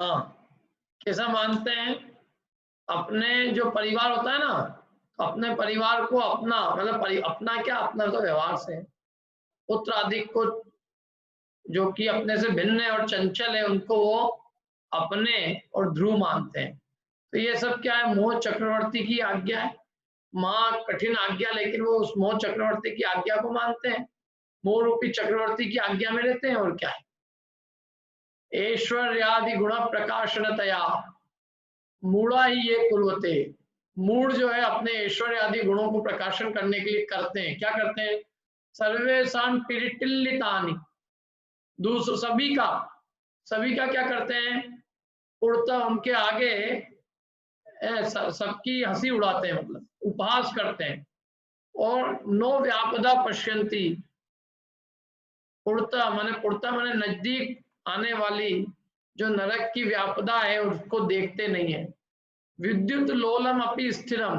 हाँ, कैसा मानते हैं? अपने जो परिवार होता है ना, तो अपने परिवार को अपना मतलब अपना क्या, अपना तो व्यवहार से पुत्र आदि को जो कि अपने से भिन्न है और चंचल है, उनको वो अपने और ध्रुव मानते हैं। तो ये सब क्या है? मोह चक्रवर्ती की आज्ञा है। महा कठिन आज्ञा, लेकिन वो उस मोह चक्रवर्ती की आज्ञा को मानते हैं। मोह रूपी चक्रवर्ती की आज्ञा में रहते हैं, और क्या है? ऐश्वर्यादि गुण प्रकाशनतया मूढ़ा ही ये कुर्वते। मूढ़ जो है अपने ऐश्वर्य आदि गुणों को प्रकाशन करने के लिए करते हैं। क्या करते हैं? सर्वेषां पिरीटिल्लितानि, दूसरे सभी का क्या करते हैं? उड़ता उनके आगे सबकी हंसी उड़ाते हैं, मतलब उपहास करते हैं। और नो व्यापदा पश्यंती, पुड़ता माने नजदीक आने वाली जो नरक की व्यापदा है उसको देखते नहीं है। विद्युत लोलम अपि स्थिरम,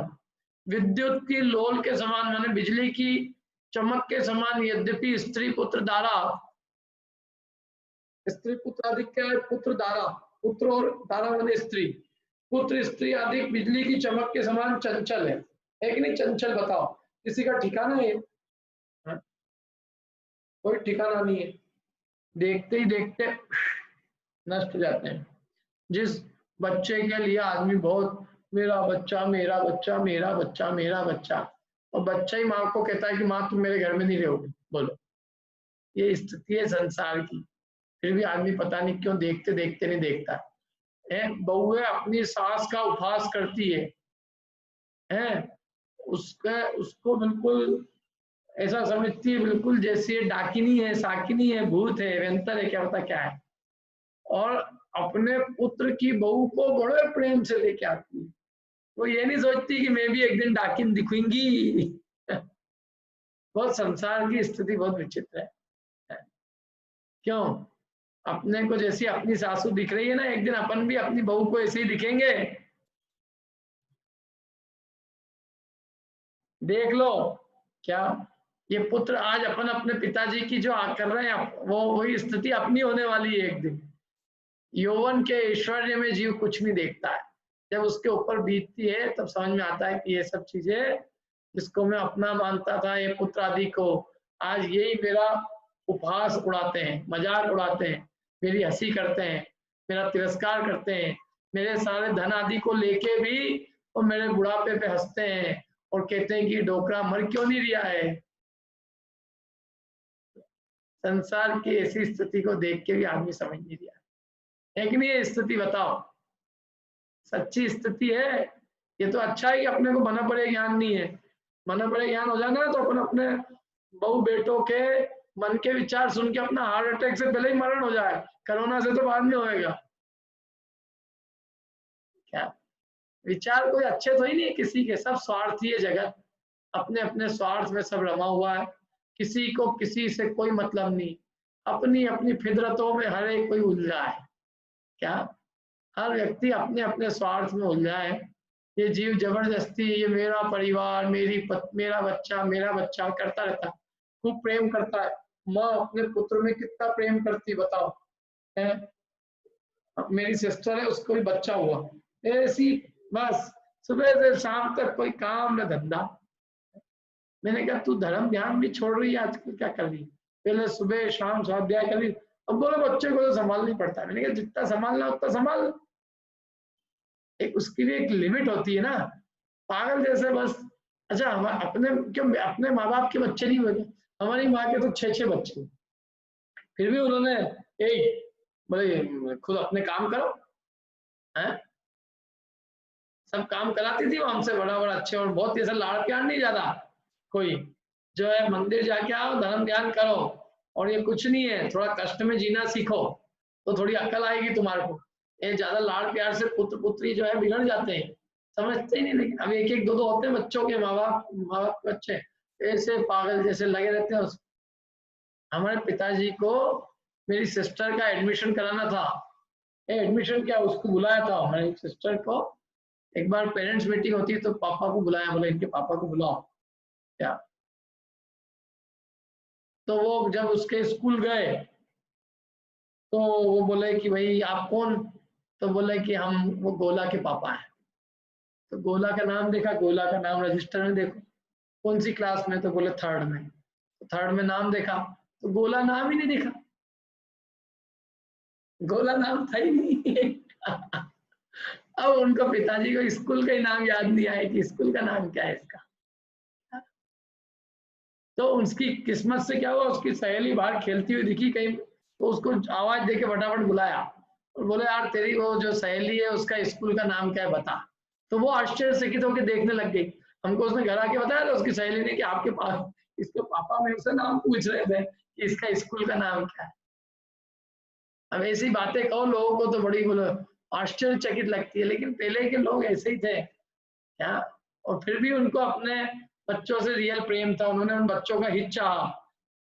विद्युत की लोल के समान माने बिजली की चमक के समान, यद्यपि स्त्री पुत्र दारा, स्त्री पुत्र अधिक क्या है? पुत्र दारा, पुत्र और दारा माने स्त्री, पुत्र स्त्री अधिक बिजली की चमक के समान चंचल है कि नहीं? चंचल बताओ, किसी का ठिकाना है? हाँ? कोई ठिकाना नहीं है, देखते ही देखते नष्ट हो जाते हैं। जिस बच्चे के लिए आदमी बहुत मेरा बच्चा मेरा बच्चा मेरा बच्चा मेरा बच्चा, और बच्चा ही माँ को कहता है कि माँ तुम मेरे घर में नहीं रहोगी, बोलो, ये स्थिति है संसार की। फिर भी आदमी पता नहीं क्यों देखते देखते नहीं देखता है। बहुएं अपनी सास का उपहास करती है, उसका उसको बिल्कुल ऐसा समझती है बिल्कुल जैसे ये डाकिनी है, साकिनी है, भूत है, व्यंतर है, क्या पता क्या है। और अपने पुत्र की बहू को बड़े प्रेम से लेके आती है। वो ये नहीं सोचती कि मैं भी एक दिन डाकिन दिखूंगी। बहुत संसार की स्थिति बहुत विचित्र है। क्यों? अपने को जैसी अपनी सासू दिख रही है ना, एक दिन अपन भी अपनी बहू को ऐसे ही दिखेंगे। देख लो क्या, ये पुत्र आज अपन अपने पिताजी की जो कर रहे हैं, वो वही स्थिति अपनी होने वाली है एक दिन। यौवन के ऐश्वर्य में जीव कुछ नहीं देखता है, जब उसके ऊपर बीतती है तब समझ में आता है कि ये सब चीजें जिसको मैं अपना मानता था, ये पुत्र आदि को, आज यही मेरा उपहास उड़ाते हैं, मजाक उड़ाते हैं, मेरी हंसी करते हैं, मेरा तिरस्कार करते हैं, मेरे सारे धन आदि को लेके भी वो मेरे बुढ़ापे पे हंसते हैं और कहते हैं कि डोकरा मर क्यों नहीं रिया है। संसार की ऐसी स्थिति को देख के भी आदमी समझ नहीं रिया है कि नहीं? ये स्थिति बताओ, सच्ची स्थिति है। ये तो अच्छा है कि अपने को बना पड़े ज्ञान नहीं है। बना पड़े ज्ञान हो जाना तो अपन अपने बहू बेटों के मन के विचार सुन के अपना हार्ट अटैक से पहले ही मरण हो जाए, कोरोना से तो बाद में होएगा। क्या विचार कोई अच्छे तो ही नहीं है किसी के, सब स्वार्थी है जगत, अपने अपने स्वार्थ में सब रमा हुआ है। किसी को किसी से कोई मतलब नहीं, अपनी अपनी फितरतों में हर एक कोई उलझा है। क्या हर व्यक्ति अपने अपने स्वार्थ में उलझा है। ये जीव जबरदस्ती ये मेरा परिवार मेरा बच्चा करता रहता है, खूब प्रेम करता है। माँ अपने पुत्र में कितना प्रेम करती बताओ है। मेरी सिस्टर है, उसको भी बच्चा हुआ ऐसी, बस सुबह से शाम तक कोई काम न धंधा। मैंने कहा तू धर्म ध्यान भी छोड़ रही है आजकल, क्या कर रही है? पहले सुबह शाम स्वाध्याय कर रही, अब बोलो बच्चे को तो संभालना पड़ता है। मैंने कहा जितना संभालना उतना संभाल, एक उसकी भी एक लिमिट होती है ना। पागल जैसे बस। अच्छा हम अपने क्यों अपने माँ बाप के बच्चे नहीं हुए? हमारी माँ के तो 6-6 बच्चे, फिर भी उन्होंने यही बोले खुद अपने काम करो है। सब काम कराती थी वो हमसे, बड़ा बड़ा अच्छे, और बहुत ऐसा लाड़ प्यार नहीं ज्यादा कोई, जो है मंदिर जाके आओ धर्म ध्यान करो, और ये कुछ नहीं है, थोड़ा कष्ट में जीना सीखो तो थोड़ी अक्ल आएगी तुम्हारे को। ये ज्यादा लाड़ प्यार से पुत्र पुत्री जो है बिगड़ जाते हैं, समझते ही नहीं। लेकिन अब एक एक दो दो होते हैं बच्चों के, माँ बाप बच्चे ऐसे पागल जैसे लगे रहते हैं। हमारे पिताजी को मेरी सिस्टर का एडमिशन कराना था, एडमिशन क्या उसको बुलाया था हमारी सिस्टर को। एक बार पेरेंट्स मीटिंग होती है तो पापा को बुलाया, बोले इनके पापा को बुलाओ क्या। तो वो जब उसके स्कूल गए तो वो बोले कि भाई आप कौन? तो बोले कि हम वो गोला के पापा हैं। तो गोला का नाम देखा, गोला का नाम रजिस्टर में देखो कौन सी क्लास में, तो बोले थर्ड में। तो थर्ड में नाम देखा तो गोला नाम ही नहीं दिखा, गोला नाम था ही नहीं। अब उनको पिताजी को स्कूल का ही नाम याद नहीं आया कि स्कूल का नाम क्या है इसका। तो उसकी किस्मत से क्या हुआ, उसकी सहेली बाहर खेलती हुई दिखी कहीं, तो उसको आवाज देके फटाफट बुलाया और बोले यार तेरी वो जो सहेली है उसका स्कूल का नाम क्या है बता। तो वो आश्चर्यचकित होकर देखने लग गई। हमको उसने घर आके बताया था उसकी सहेली ने कि आपके पास इसके पापा मेरे से नाम पूछ रहे थे कि इसका स्कूल का नाम क्या है। अब ऐसी बातें कहो लोगों को तो बड़ी बोलो आश्चर्यचकित लगती है, लेकिन पहले के लोग ऐसे ही थे क्या। और फिर भी उनको अपने बच्चों से रियल प्रेम था, उन्होंने उन बच्चों का हित चाहा,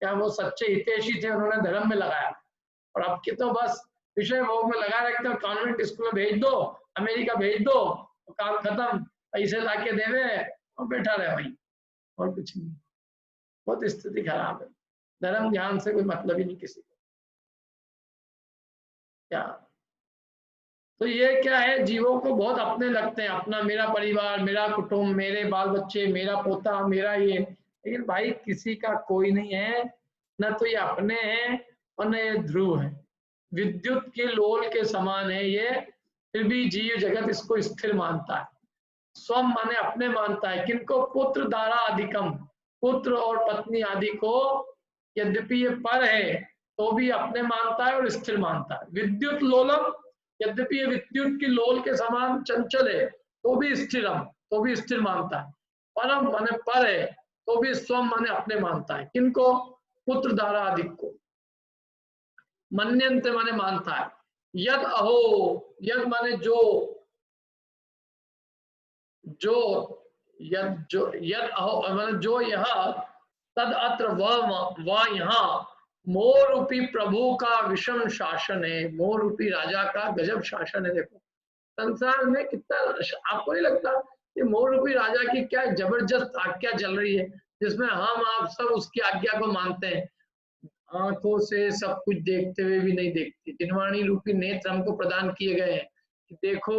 क्या वो सच्चे हितैषी थे, उन्होंने धर्म में लगाया। और अब के तो बस विषय भोग में लगा रखते हो, कॉन्वेंट स्कूल में भेज दो, अमेरिका भेज दो, तो काम खत्म, पैसे ला के देवे और बैठा रहे वहीं, और कुछ नहीं। बहुत स्थिति खराब है, धर्म ज्ञान से कोई मतलब ही नहीं किसी को। क्या तो ये क्या है, जीवों को बहुत अपने लगते हैं, अपना मेरा परिवार, मेरा कुटुंब, मेरे बाल बच्चे, मेरा पोता, मेरा ये। लेकिन भाई किसी का कोई नहीं है, न तो ये अपने हैं और न ये ध्रुव है, विद्युत के लोल के समान है ये। फिर भी जीव जगत इसको स्थिर मानता है, स्वम माने अपने मानता है। किनको? पुत्र दारा अधिकम, पुत्र और पत्नी आदि को यद्यपि ये पर है तो भी अपने मानता है और स्थिर मानता है। विद्युत लोलम, यद्यपि ये विद्युत की लोल के समान चंचल है तो भी स्थिरम, तो भी स्थिर मानता है। परम माने पर है तो भी स्वम माने अपने मानता है। किनको? पुत्र दारा अधिक को। मन्यन्ते माने मानता है। यद अहो, यद माने जो, जो यद अहो माने जो यह, तद अत्र वह यहाँ, मोर रूपी प्रभु का विषम शासन है, मोर रूपी राजा का गजब शासन है। देखो संसार में कितना, आपको नहीं लगता ये मोर रूपी राजा की क्या जबरदस्त आज्ञा चल रही है, जिसमें हम आप सब उसकी आज्ञा को मानते हैं, आंखों से सब कुछ देखते हुए भी नहीं देखते। जिनवाणी रूपी नेत्र हमको प्रदान किए गए हैं कि देखो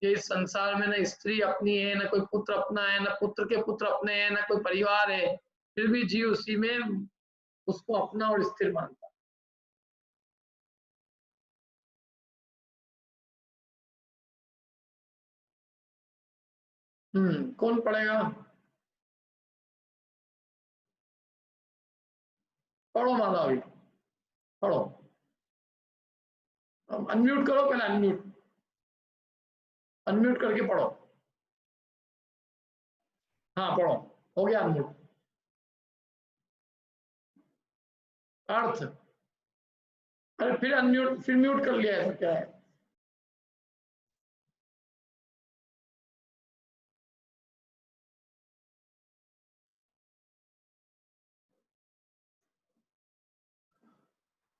ये इस संसार में ना स्त्री अपनी है, ना कोई पुत्र अपना है, ना पुत्र के पुत्र अपने हैं, ना कोई परिवार है, फिर भी जीव उसी में उसको अपना और स्थिर मानता है। कौन पढ़ेगा? पढ़ो माला अभी, पढ़ो। अनम्यूट करो पहले, अनम्यूट, अनम्यूट करके पढ़ो। हाँ पढ़ो, हो गया अनम्यूट। अर्थ, अरे फिर अनम्यूट, फिर म्यूट कर लिया, ऐसा क्या है?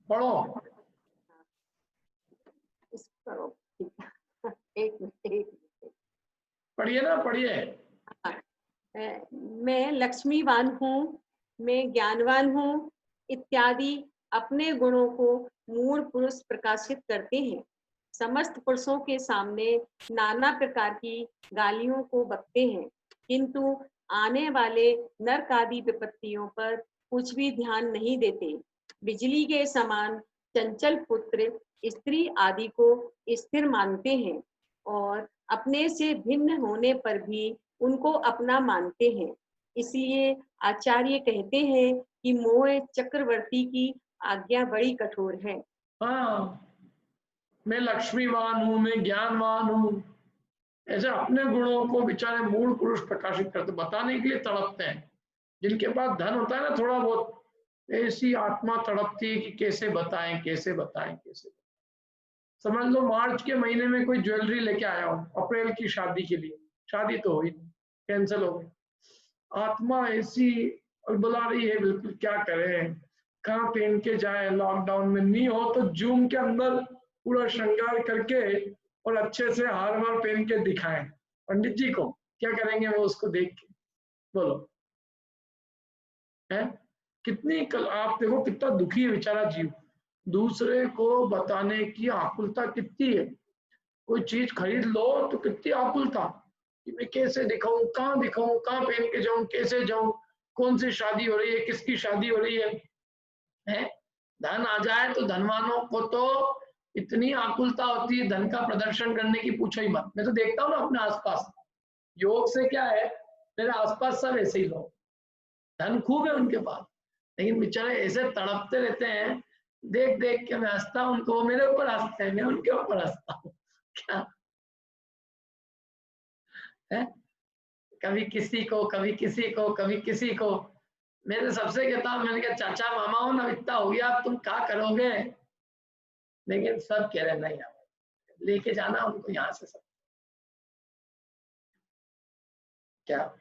पढ़ो, करो। एक मिनट, पढ़िए ना, पढ़िए। मैं लक्ष्मीवान हूँ, मैं ज्ञानवान हूँ इत्यादि अपने गुणों को मूल पुरुष प्रकाशित करते हैं। समस्त पुरुषों के सामने नाना प्रकार की गालियों को बकते हैं, किंतु आने वाले नरक आदि विपत्तियों पर कुछ भी ध्यान नहीं देते। बिजली के समान चंचल पुत्र स्त्री आदि को स्थिर मानते हैं और अपने से भिन्न होने पर भी उनको अपना मानते हैं। इसलिए आचार्य कहते हैं कि मोह चक्रवर्ती की आज्ञा बड़ी कठोर है। हाँ, मैं लक्ष्मीवान हूँ, मैं ज्ञानवान हूँ, ऐसे अपने गुणों को बेचारे मूल पुरुष प्रकाशित करते, बताने के लिए तड़पते हैं। जिनके पास धन होता है ना थोड़ा बहुत, ऐसी आत्मा तड़पती है कि कैसे बताएं, कैसे बताएं, कैसे। समझ लो मार्च के महीने में कोई ज्वेलरी लेके आया हो अप्रैल की शादी के लिए, शादी तो हुई, कैंसिल हो गई, आत्मा ऐसी बुला रही है, बिल्कुल क्या करें, कहाँ पहन के जाए, लॉकडाउन में नहीं हो तो जूम के अंदर पूरा श्रृंगार करके और अच्छे से हार वार पहन के दिखाएं पंडित जी को, क्या करेंगे वो उसको देख के, बोलो है। कितनी कल आप देखो कितना दुखी है बेचारा जीव, दूसरे को बताने की आकुलता कितनी है। कोई चीज खरीद लो तो कितनी आकुलता कि मैं कैसे दिखाऊं, कहाँ पहन के जाऊं, कैसे जाऊं, कौन सी शादी हो रही है, किसकी शादी हो रही है? धन आ जाए तो धनवानों को तो इतनी आकुलता होती है धन का प्रदर्शन करने की, पूछो ही मत। मैं तो देखता हूँ ना अपने आसपास, योग से क्या है, मेरे आसपास सब ऐसे ही लोग, धन खूब है उनके पास, लेकिन बेचारे ऐसे तड़पते रहते हैं, देख देख के मैं हंसता हूँ उनको, वो मेरे ऊपर हंसते हैं, मैं उनके ऊपर हंसता हूँ। क्या है, कभी किसी को, कभी किसी को, कभी किसी को। मेरे सबसे कहता हूँ, मैंने कहा चाचा मामा हो ना, इतना हो गया, अब तुम क्या करोगे? लेकिन सब कह रहे नहीं, लेके जाना उनको यहाँ से सब। क्या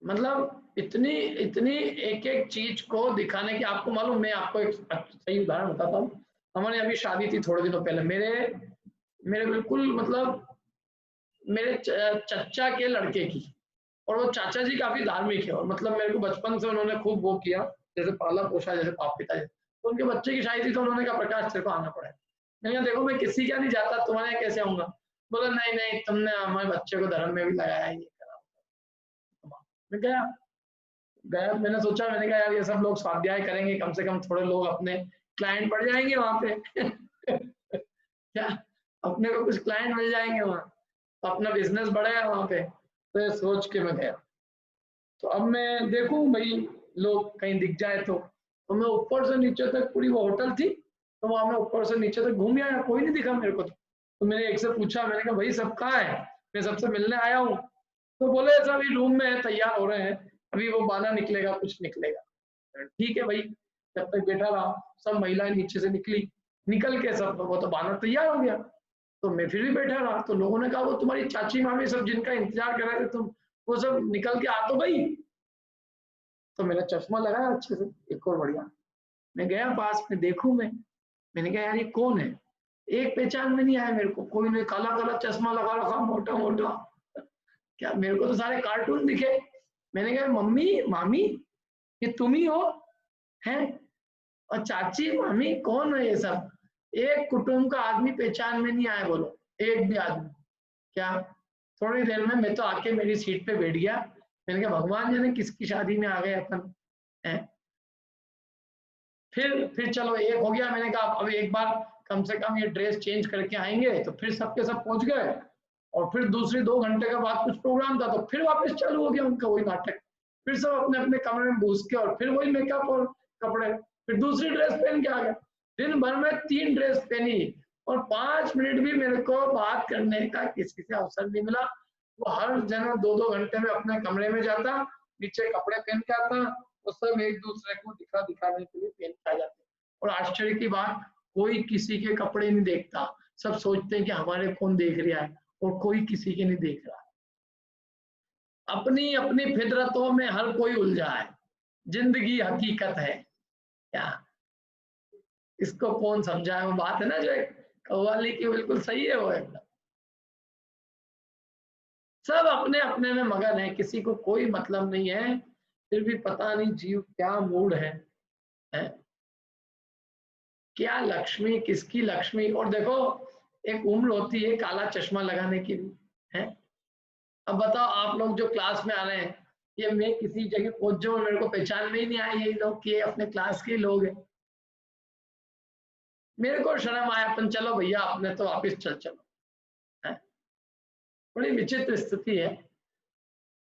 मतलब इतनी इतनी एक एक चीज को दिखाने की। आपको मालूम, मैं आपको एक सही उदाहरण बताता हूँ। हमारे अभी शादी थी थोड़े दिनों पहले, मेरे बिल्कुल मतलब मेरे चचा के लड़के की, और वो चाचा जी काफी धार्मिक है, और मतलब मेरे को बचपन से उन्होंने खूब वो किया, जैसे पाला पोषा, जैसे बाप पिता। तो उनके बच्चे की शादी थी, तो उन्होंने कहा प्रकाश तेरे को आना पड़ेगा। मैंने कहा देखो मैं किसी का नहीं जाता, तुम्हारे यहाँ कैसे आऊंगा? बोला नहीं नहीं, तुमने हमारे बच्चे को धर्म में भी लगाया है, ये करा। मैं गया गया मैंने सोचा, मैंने कहा यार ये सब लोग स्वाध्याय करेंगे, कम से कम थोड़े लोग अपने क्लाइंट बढ़ जाएंगे वहां पे। क्या, अपने को कुछ क्लाइंट मिल जाएंगे वहां, तो अपना बिजनेस बढ़ेगा वहां पे। तो ये सोच के मैं गया। तो अब मैं देखूं भाई, लोग कहीं दिख जाए तो मैं ऊपर से नीचे तक, पूरी वो होटल थी, तो वहां मैं ऊपर से नीचे तक घूम आया, कोई नहीं दिखा मेरे को। तो मैंने एक से पूछा, मैंने कहा भाई सब कहाँ है, मैं सबसे मिलने आया हूँ। तो बोले सब अभी रूम में है, तैयार हो रहे हैं, अभी वो बाना निकलेगा, कुछ निकलेगा। ठीक है भाई, जब तक बैठा रहा, सब महिलाएं नीचे से निकली, निकल के सब, वो तो बाना तैयार हो गया। तो मैं फिर भी बैठा रहा, तो लोगों ने कहा वो तुम्हारी चाची मामी सब जिनका इंतजार कर रहे थे तुम, वो सब निकल के आ तो गई। तो मेरा चश्मा लगाया अच्छे से, एक और बढ़िया, मैं गया पास में देखूं मैंने कहा यार ये कौन है? एक पहचान में नहीं आया मेरे को, कोई ने काला काला चश्मा लगा रखा, मोटा मोटा। क्या, मेरे को तो सारे कार्टून दिखे। मैंने कहा मम्मी मामी ये तुम ही हो? हैं? और चाची मामी कौन है ये सब? एक कुटुंब का आदमी पहचान में नहीं आया, बोलो एक भी आदमी। क्या, थोड़ी देर में मैं तो आके मेरी सीट पे बैठ गया। मैंने कहा भगवान जाने किसकी शादी में आ गए अपन। है? फिर चलो एक हो गया, मैंने कहा अब एक बार कम से कम ये ड्रेस चेंज करके आएंगे, तो फिर सबके सब पहुंच गए। और फिर दूसरी 2 घंटे के बाद कुछ प्रोग्राम था, तो फिर वापस चालू हो गया उनका वही नाटक। फिर सब अपने अपने कमरे में घुस के, और फिर वही मेकअप और कपड़े, फिर दूसरी ड्रेस पहन के आ गए। दिन भर में 3 ड्रेस पहनी, और 5 मिनट भी मेरे को बात करने का किसी से अवसर नहीं मिला। वो हर जगह 2-2 घंटे में अपने कमरे में जाता, नीचे कपड़े पहन के आता, वो सब एक दूसरे को दिखाने के लिए पहन के आ जाते। और आश्चर्य की बात, कोई किसी के कपड़े नहीं देखता, सब सोचते हैं कि हमारे कौन देख रहा है, और कोई किसी के नहीं देख रहा। अपनी अपनी फितरतों में हर कोई उलझा है, जिंदगी हकीकत है। क्या, इसको कौन समझाए? वो बात है ना जो एक कव्वाली की, बिल्कुल सही है वो एकदम। सब अपने अपने में मगन है, किसी को कोई मतलब नहीं है, फिर भी पता नहीं जीव क्या मूड है? क्या लक्ष्मी, किसकी लक्ष्मी? और देखो एक उम्र होती है काला चश्मा लगाने की भी, है? अब बताओ आप लोग जो क्लास में आ रहे हैं, ये मैं किसी जगह पहुंच जाऊं, मेरे को पहचान में ही नहीं आए ये लोग कि ये अपने क्लास के लोग हैं। मेरे को शर्म आया, अपन चलो भैया अपने तो वापिस चलो, है? बड़ी विचित्र स्थिति है।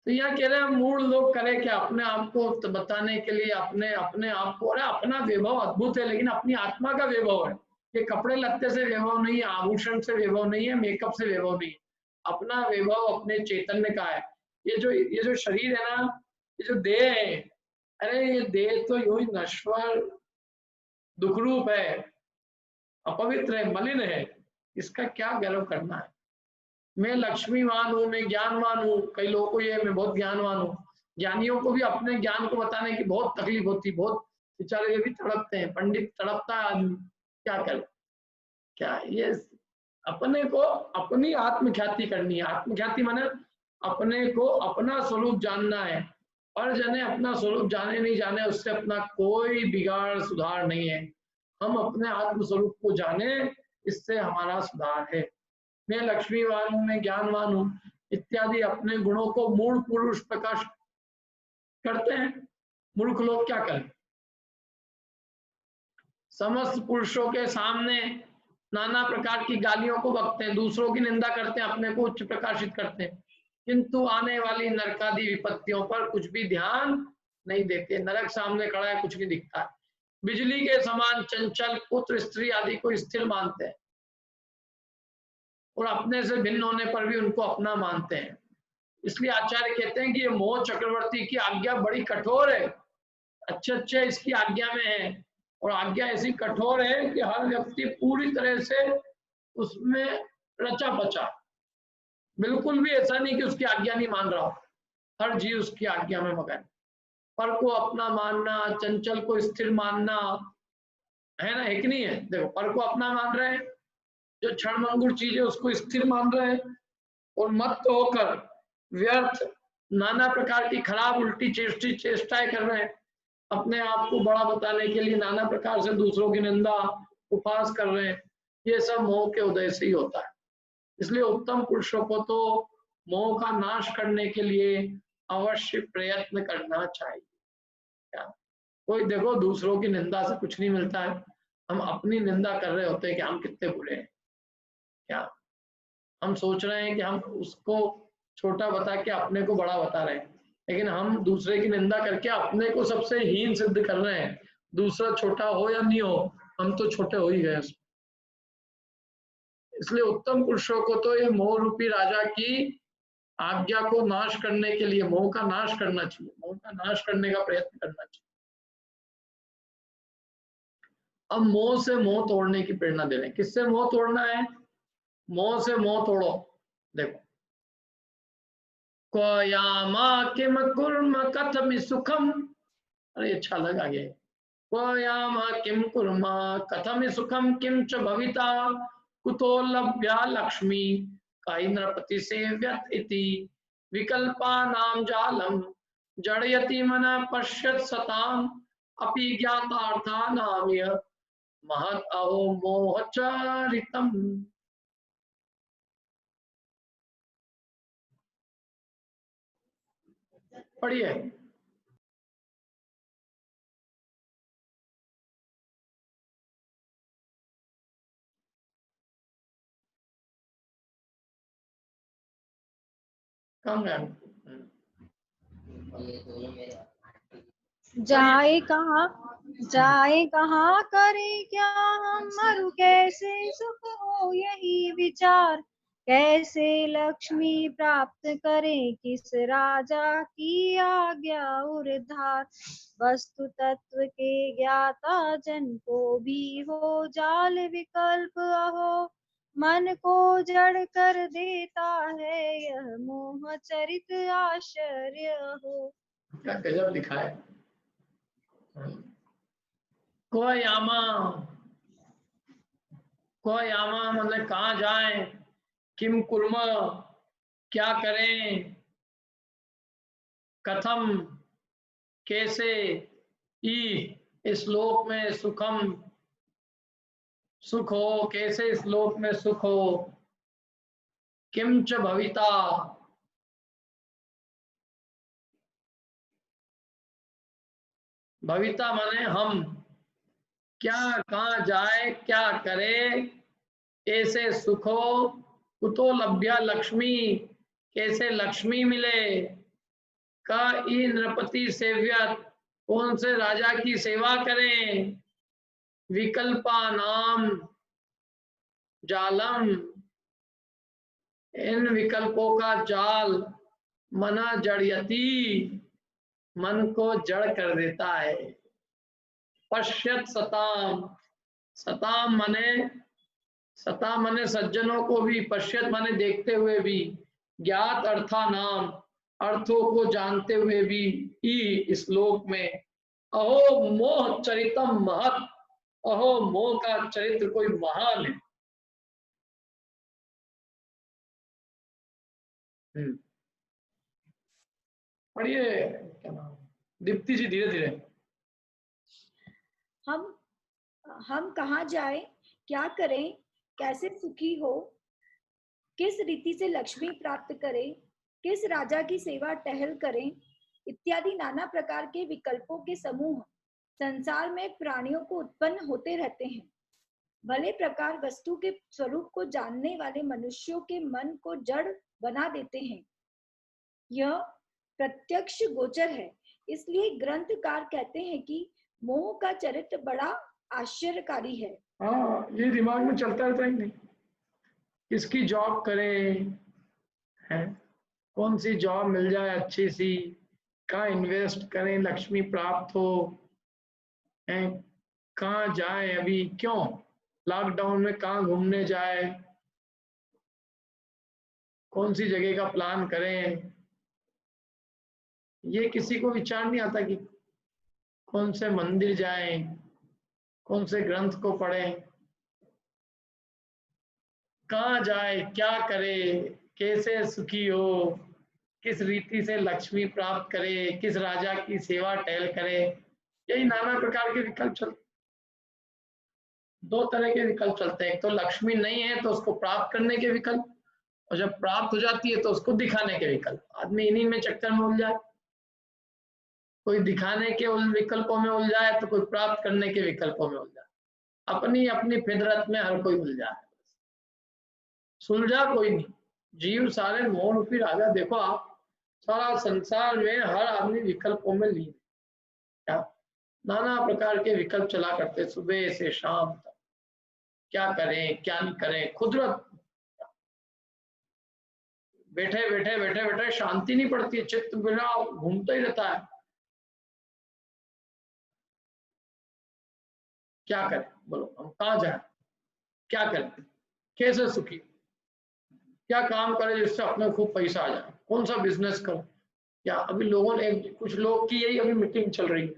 तो यहाँ कह रहे हैं मूड लोग करे क्या, अपने आप को तो बताने के लिए, अपने अपने आप को, अरे अपना वैभव अद्भुत है, लेकिन अपनी आत्मा का वैभव है। ये कपड़े लत्ते से वैभव नहीं है, आभूषण से वैभव नहीं है, मेकअप से वैभव नहीं है। अपना वैभव अपने चैतन्य का है। ये जो शरीर है ना, ये जो देह है, अरे ये देह तो यूं ही नश्वर दुख रूप है, अपवित्र है, मलिन है, इसका क्या गर्व करना है? मैं लक्ष्मीवान हूँ, मैं ज्ञानवान हूँ, कई लोगों को ये मैं बहुत ज्ञानवान हूँ। ज्ञानियों को भी अपने ज्ञान को बताने की बहुत तकलीफ होती, बहुत बेचारे ये भी तड़पते हैं, पंडित तड़पता है आदमी, क्या करे? क्या ये अपने को अपनी आत्मख्याति करनी है। आत्मख्याति माने अपने को अपना स्वरूप जानना है, और जने अपना स्वरूप जाने नहीं जाने, उससे अपना कोई बिगाड़ सुधार नहीं है। हम अपने आत्म स्वरूप को जाने, इससे हमारा सुधार है। मैं लक्ष्मीवान हूँ, मैं ज्ञानवान हूँ इत्यादि अपने गुणों को मूल पुरुष प्रकाश करते हैं। मूर्ख लोग क्या करें? समस्त पुरुषों के सामने नाना प्रकार की गालियों को बकते हैं, दूसरों की निंदा करते हैं, अपने को उच्च प्रकाशित करते हैं, किंतु आने वाली नरकादि विपत्तियों पर कुछ भी ध्यान नहीं देते। नरक सामने खड़ा है, कुछ नहीं दिखता है। बिजली के समान चंचल पुत्र स्त्री आदि को स्थिर मानते हैं और अपने से भिन्न होने पर भी उनको अपना मानते हैं। इसलिए आचार्य कहते हैं कि ये मोह चक्रवर्ती की आज्ञा बड़ी कठोर है, अच्छे अच्छे इसकी आज्ञा में है, और आज्ञा ऐसी कठोर है कि हर व्यक्ति पूरी तरह से उसमें रचा बचा, बिल्कुल भी ऐसा नहीं कि उसकी आज्ञा नहीं मान रहा हो, हर जीव उसकी आज्ञा में मगन। पर को अपना मानना, चंचल को स्थिर मानना है ना, एक नहीं है। देखो, पर को अपना मान रहे हैं, जो क्षणभंगुर चीज है उसको स्थिर मान रहे हैं, और मत होकर व्यर्थ नाना प्रकार की खराब उल्टी चेष्टाएं कर रहे हैं, अपने आप को बड़ा बताने के लिए नाना प्रकार से दूसरों की निंदा उपहास कर रहे हैं। ये सब मोह के उदय से ही होता है। इसलिए उत्तम पुरुषों को तो मोह का नाश करने के लिए अवश्य प्रयत्न करना चाहिए। क्या कोई देखो, दूसरों की निंदा से कुछ नहीं मिलता है, हम अपनी निंदा कर रहे होते हैं कि हम कितने बुरे हैं। क्या हम सोच रहे हैं कि हम उसको छोटा बता के अपने को बड़ा बता रहे हैं, लेकिन हम दूसरे की निंदा करके अपने को सबसे हीन सिद्ध कर रहे हैं। दूसरा छोटा हो या नहीं हो, हम तो छोटे हो ही गए। इसलिए उत्तम पुरुषों को तो ये मोह रूपी राजा की आज्ञा को नाश करने के लिए मोह का नाश करना चाहिए, मोह का नाश करने का प्रयत्न करना चाहिए। अब मोह से मोह तोड़ने की प्रेरणा दे रहे हैं। किससे मोह तोड़ना है? मोह से मोह तोड़ो। देखो, क्वयामा किम कुर्म कथम सुखम, अरे अच्छा लगा ये, क्वयामा किम कुर्म कथम सुखम किम च भविता कुतो लभ्या लक्ष्मी काइन्द्रपति सेव्यत इति विकल्पानां जालम जड़यति मन पश्यत सताम अपि ज्ञातार्थानां यः महत् अहो मोहचरितम्। पढ़िए। कम है। जाए कहाँ करे क्या हम मरु कैसे सुख हो यही विचार, कैसे लक्ष्मी प्राप्त करें किस राजा की आज्ञा उर्धार, वस्तु तत्व के ज्ञाता जन को भी हो जाल विकल्प अहो, मन को जड़ कर देता है यह मोह चरित आश्चर्य हो। क्या गजब लिखा है। क्वयामा, क्वयामा मतलब कहाँ जाए, किम कुर्म क्या करें, कथम कैसे, ई इस लोक में सुखम सुख हो, कैसे इस लोक में सुख हो, किम च भविता भविता माने हम, क्या कहाँ जाए क्या करे, कैसे सुख हो, कुतो लभ्या लक्ष्मी कैसे लक्ष्मी मिले, का ई नृपति सेव्यत कौन से राजा की सेवा करें, विकल्पा नाम जालम इन विकल्पों का जाल, मना जड़यती मन को जड़ कर देता है, पश्यत सताम, सताम मने सज्जनों को भी, पश्यत माने देखते हुए भी, ज्ञात अर्था नाम अर्थों को जानते हुए भी, ई श्लोक में, अहो मोह चरितम महत, अहो मोह का चरित्र कोई महान है। पढ़िए, क्या नाम, दीप्ति जी धीरे धीरे। हम कहाँ जाए क्या करें कैसे सुखी हो, किस रीति से लक्ष्मी प्राप्त करें, किस राजा की सेवा टहल करें इत्यादि नाना प्रकार के विकल्पों के समूह संसार में प्राणियों को उत्पन्न होते रहते हैं। भले प्रकार वस्तु के स्वरूप को जानने वाले मनुष्यों के मन को जड़ बना देते हैं। यह प्रत्यक्ष गोचर है। इसलिए ग्रंथकार कहते हैं कि मोह का चरित्र बड़ा आश्चर्यकारी है। हाँ, ये दिमाग में चलता रहता है नहीं, किसकी जॉब करें, है कौन सी जॉब मिल जाए अच्छी सी, कहाँ इन्वेस्ट करें लक्ष्मी प्राप्त हो, है कहाँ जाए, अभी क्यों लॉकडाउन में कहाँ घूमने जाए, कौन सी जगह का प्लान करें, ये किसी को विचार नहीं आता कि कौन से मंदिर जाएं, कौन से ग्रंथ को पढ़ें, कहाँ जाए, क्या करे, कैसे सुखी हो, किस रीति से लक्ष्मी प्राप्त करे, किस राजा की सेवा टहल करे, यही नाना प्रकार के विकल्प चलते। दो तरह के विकल्प चलते हैं, एक तो लक्ष्मी नहीं है तो उसको प्राप्त करने के विकल्प, और जब प्राप्त हो जाती है तो उसको दिखाने के विकल्प। आदमी इन्हीं में चक्कर में उलझा है, कोई दिखाने के विकल्पों में उलझा है तो कोई प्राप्त करने के विकल्पों में उलझा है। अपनी अपनी फितरत में हर कोई उलझा है, सुलझा कोई नहीं। जीव सारे मोह रूपी राजा, देखो आप सारा संसार में हर आदमी विकल्पों में लीन है, नाना प्रकार के विकल्प चला करते सुबह से शाम तक, क्या करें क्या नहीं करें, खुदरत बैठे बैठे बैठे बैठे शांति नहीं पड़ती, चित्त बिना घूमता ही रहता है। क्या करें बोलो, हम कहाँ जाए, क्या करें, कैसे सुखी, क्या काम करें जिससे अपने खूब पैसा आ जाए, कौन सा बिजनेस करो। या अभी लोगों ने, कुछ लोग की यही अभी मीटिंग चल रही है,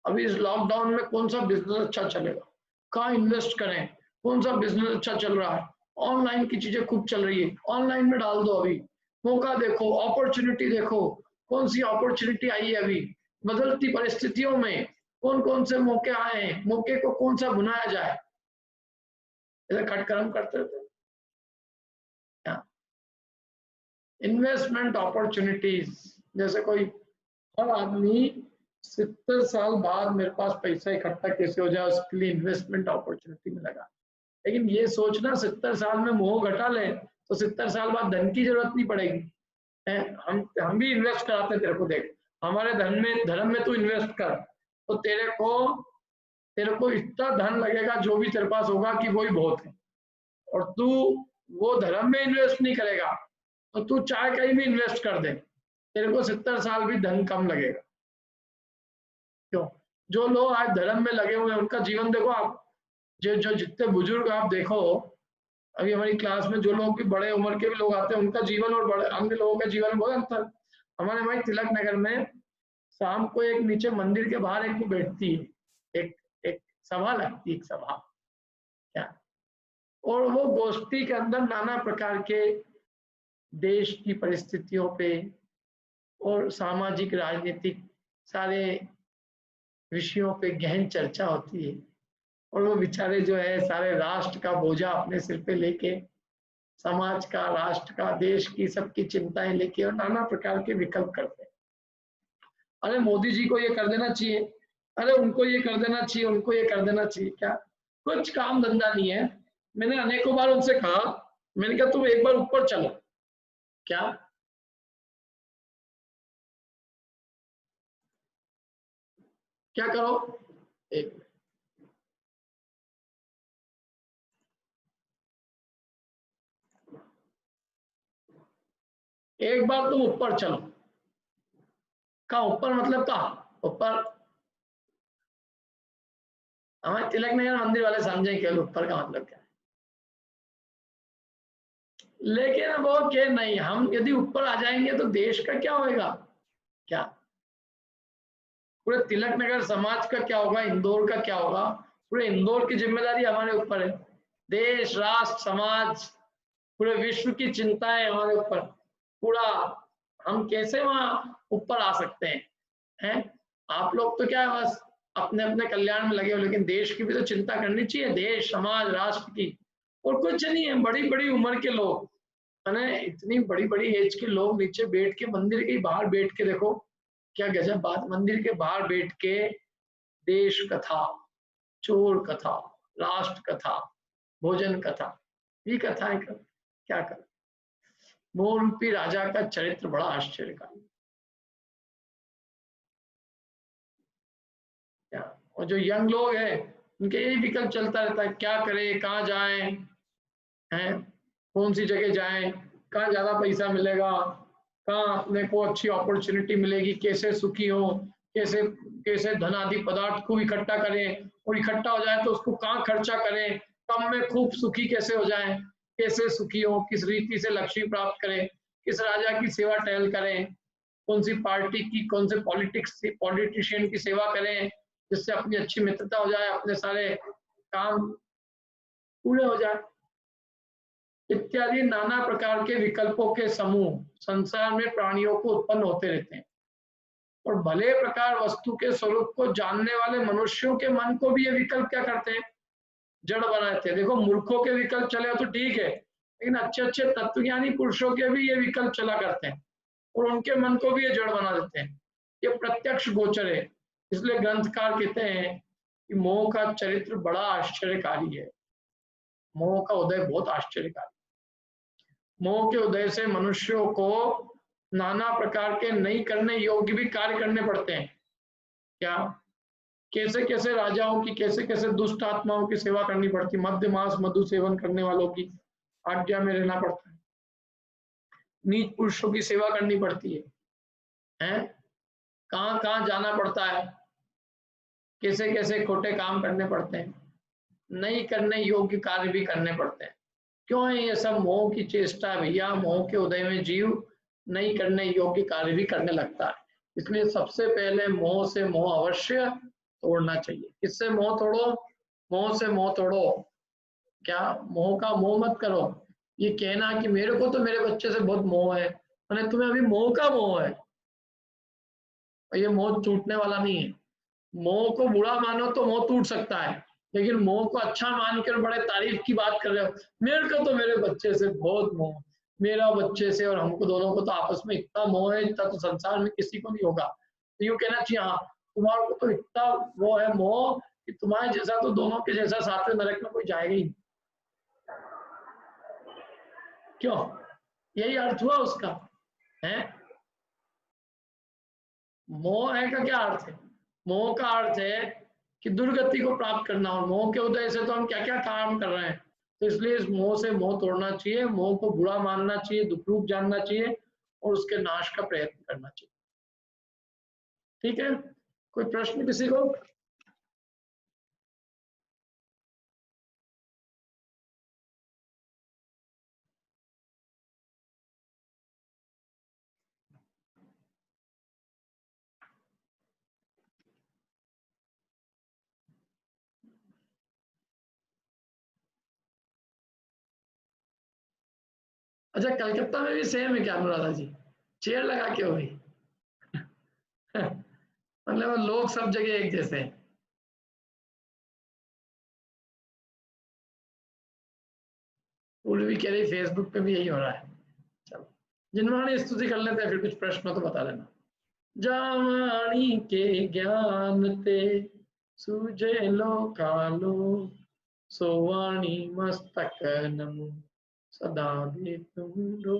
अभी इस लॉकडाउन में कौन सा बिजनेस अच्छा चलेगा, कहाँ इन्वेस्ट करें, कौन सा बिजनेस अच्छा चल रहा है, ऑनलाइन की चीजें खूब चल रही है, ऑनलाइन में डाल दो, अभी मौका देखो, अपॉर्चुनिटी देखो, कौन सी अपॉर्चुनिटी आई है अभी बदलती परिस्थितियों में, कौन कौन से मौके आए हैं, मौके को कौन सा भुनाया जाए, ऐसे खटकरम करते थे। इन्वेस्टमेंट अपॉर्चुनिटीज, जैसे कोई हर आदमी 70 साल बाद मेरे पास पैसा इकट्ठा कैसे हो जाए उसके लिए इन्वेस्टमेंट अपॉर्चुनिटी में लगा। लेकिन ये सोचना 70 साल में मोह घटा ले तो 70 साल बाद धन की जरूरत नहीं पड़ेगी। हम भी इन्वेस्ट कराते, तेरे को देख, हमारे धर्म में तू इन्वेस्ट कर तो तेरे को इतना धन लगेगा जो भी तेरे पास होगा कि वही बहुत है, और तू वो धर्म में इन्वेस्ट नहीं करेगा तो तू चाहे कहीं भी इन्वेस्ट कर दे, तेरे को 70 साल भी धन कम लगेगा। क्यों? जो लोग आज धर्म में लगे हुए हैं उनका जीवन देखो आप, जो जितने बुजुर्ग आप देखो, अभी हमारी क्लास में जो लोग भी बड़े उम्र के भी लोग आते हैं उनका जीवन और बड़े अन्य लोगों के जीवन में बहुत अंतर। हमारे भाई तिलक नगर में शाम को एक नीचे मंदिर के बाहर एक बैठती है, एक सभा लगती है, एक सभा क्या, और वो गोष्ठी के अंदर नाना प्रकार के देश की परिस्थितियों पे और सामाजिक राजनीतिक सारे विषयों पे गहन चर्चा होती है, और वो बेचारे जो है सारे राष्ट्र का बोझा अपने सिर पे लेके, समाज का, राष्ट्र का, देश की सबकी चिंताएं लेके और नाना प्रकार के विकल्प करते हैं। अरे मोदी जी को ये कर देना चाहिए, अरे उनको ये कर देना चाहिए, उनको ये कर देना चाहिए, क्या कुछ काम धंधा नहीं है। मैंने अनेकों बार उनसे कहा, मैंने कहा तुम एक बार ऊपर चलो, क्या क्या करो, एक बार तुम ऊपर चलो। कहा ऊपर मतलब कहा ऊपर, हमारे तिलक नगर मंदिर वाले समझे केवल ऊपर का मतलब क्या है, लेकिन वो के नहीं, हम यदि ऊपर आ जाएंगे तो देश का क्या होगा, क्या पूरे तिलक नगर समाज का क्या होगा, इंदौर का क्या होगा, पूरे इंदौर की जिम्मेदारी हमारे ऊपर है। देश, राष्ट्र, समाज, पूरे विश्व की चिंताएं हमारे ऊपर, पूरा हम कैसे वहां ऊपर आ सकते हैं? आप लोग तो क्या है बस अपने अपने कल्याण में लगे हो, लेकिन देश की भी तो चिंता करनी चाहिए, देश, समाज, राष्ट्र की, और कुछ नहीं है, बड़ी बड़ी उम्र के लोग, मैंने इतनी बड़ी बड़ी एज के लोग नीचे बैठ के, मंदिर के बाहर बैठ के, देखो क्या गजब बात, मंदिर के बाहर बैठ के देश कथा, चोर कथा, राष्ट्र कथा, भोजन कथा, ये कथाएं कर क्या कर। मोह रूपी राजा का चरित्र बड़ा आश्चर्य का, और जो यंग लोग हैं उनके यही विकल्प चलता रहता है, क्या करें, कहाँ जाएं, हैं कौन सी जगह जाएं, कहाँ ज्यादा पैसा मिलेगा, कहाँ अपने को अच्छी अपॉर्चुनिटी मिलेगी, कैसे सुखी हो, कैसे कैसे धन आदि पदार्थ को इकट्ठा करें, और इकट्ठा हो जाए तो उसको कहाँ खर्चा करें, कम में खूब सुखी कैसे हो जाए, कैसे सुखी हो, किस रीति से लक्ष्मी प्राप्त करें, किस राजा की सेवा टहल करें, कौन सी पार्टी की, कौन से पॉलिटिशियन की सेवा करें जिससे अपनी अच्छी मित्रता हो जाए, अपने सारे काम पूरे हो जाए, इत्यादि नाना प्रकार के विकल्पों के समूह संसार में प्राणियों को उत्पन्न होते रहते हैं। और भले प्रकार वस्तु के स्वरूप को जानने वाले मनुष्यों के मन को भी ये विकल्प क्या करते हैं, जड़ बनाते हैं। देखो मूर्खों के विकल्प चले तो ठीक है, लेकिन अच्छे अच्छे तत्वज्ञानी पुरुषों के भी ये विकल्प चला करते हैं और उनके मन को भी ये जड़ बना देते हैं। ये प्रत्यक्ष गोचर है। इसलिए ग्रंथकार कहते हैं कि मोह का चरित्र बड़ा आश्चर्यकारी है, मोह का उदय बहुत आश्चर्यकारी। मोह के उदय से मनुष्यों को नाना प्रकार के नहीं करने योग्य भी कार्य करने पड़ते हैं। क्या, कैसे कैसे राजाओं की, कैसे कैसे दुष्ट आत्माओं की सेवा करनी पड़ती, मद्य मांस मधु सेवन करने वालों की आज्ञा में रहना पड़ता है, नीच पुरुषों की सेवा करनी पड़ती है? कहाँ कहाँ जाना पड़ता है, कैसे कैसे खोटे काम करने पड़ते हैं, नहीं करने योग्य कार्य भी करने पड़ते हैं। क्यों है ये सब? मोह की चेष्टा भैया, मोह के उदय में जीव नहीं करने योग्य कार्य भी करने लगता है। इसलिए सबसे पहले मोह से मोह अवश्य तोड़ना चाहिए। किससे मोह तोड़ो? मोह से मोह तोड़ो। क्या? मोह का मोह मत करो। ये कहना कि मेरे को तो मेरे बच्चे से बहुत मोह है, मैंने तुम्हें अभी मोह का मोह है, और ये मोह टूटने वाला नहीं है। मोह को बुरा मानो तो मोह टूट सकता है, लेकिन मोह को अच्छा मानकर बड़े तारीफ की बात कर रहे हो, मेरे को तो मेरे बच्चे से बहुत मोह, मेरा बच्चे से और हमको दोनों को तो आपस में इतना मोह है, इतना तो संसार में किसी को नहीं होगा। तो यूँ कहना चाहिए, हाँ तुम्हारे को तो इतना वो है मोह कि तुम्हारे जैसा तो दोनों के जैसा साथ में नरक में कोई जाएगा ही। क्यों? यही अर्थ हुआ उसका है। मोह है का क्या अर्थ है? मोह का अर्थ है कि दुर्गति को प्राप्त करना, और मोह के उदय से तो हम क्या क्या काम कर रहे हैं। तो इसलिए इस मोह से मोह तोड़ना चाहिए, मोह को बुरा मानना चाहिए, दुखरूप जानना चाहिए और उसके नाश का प्रयत्न करना चाहिए। ठीक है, कोई प्रश्न किसी को? अच्छा, कलकत्ता में भी सेम है क्या अनुराधा जी? चेयर लगा के हो गई? मतलब लोग सब जगह एक जैसे हैं। पूर्वी कह रही फेसबुक पे भी यही हो रहा है। चलो, जिनवाणी स्तुति कर लेते हैं, फिर कुछ प्रश्न तो बता देना। जावाणी के ज्ञान ते सूझे लो कालो, सोवाणी मस्तक नमो सदा दे तुम रो।